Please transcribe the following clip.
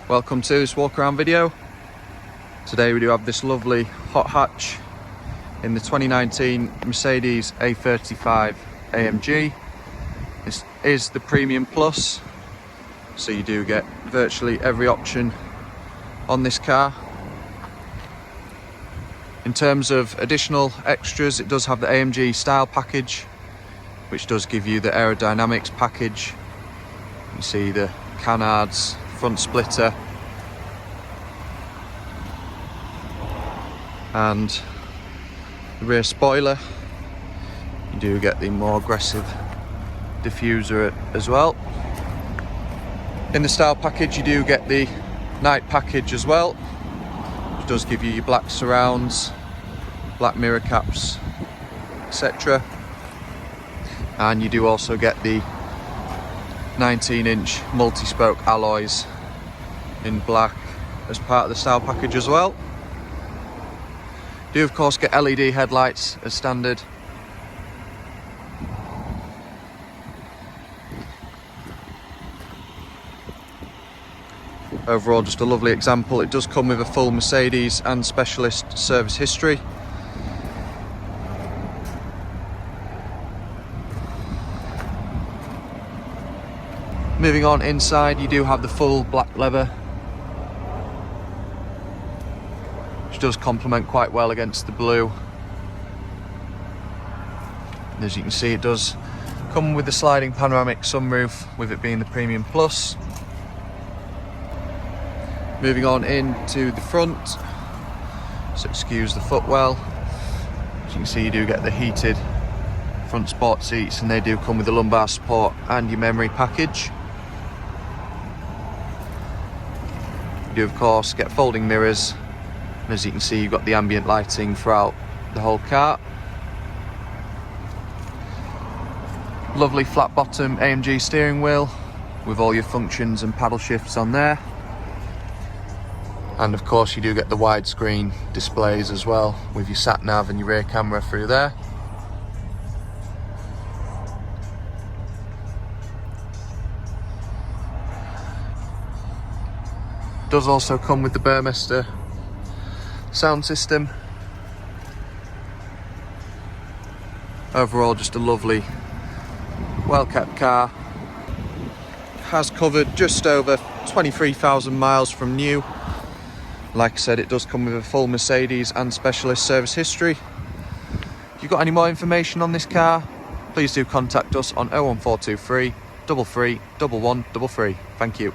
Welcome to this walk around video. Today we do have this lovely hot hatch in the 2019 Mercedes A35 AMG. This is the Premium Plus, so you do get virtually every option on this car. In terms of additional extras, it does have the AMG style package, which does give you the aerodynamics package. You see the canards, front splitter, and the rear spoiler. You do get the more aggressive diffuser as well. In the style package you do get the night package as well, which does give you your black surrounds, black mirror caps, etc. And you do also get the 19-inch multi-spoke alloys in black as part of the style package as well. You do of course get LED headlights as standard. Overall, just a lovely example. It does come with a full Mercedes and specialist service history. Moving on inside, you do have the full black leather, which does complement quite well against the blue. And as you can see, it does come with the sliding panoramic sunroof, with it being the Premium Plus. Moving on into the front, so excuse the footwell. As you can see, you do get the heated front sport seats, and they do come with the lumbar support and your memory package. You do of course get folding mirrors, and as you can see, you've got the ambient lighting throughout the whole car. Lovely flat bottom AMG steering wheel with all your functions and paddle shifts on there. And of course you do get the widescreen displays as well, with your sat nav and your rear camera through there. Does also come with the Burmester sound system. Overall, just a lovely, well kept car. Has covered just over 23,000 miles from new. Like I said, it does come with a full Mercedes and specialist service history. If you've got any more information on this car, please do contact us on 01423 33 1133. Thank you.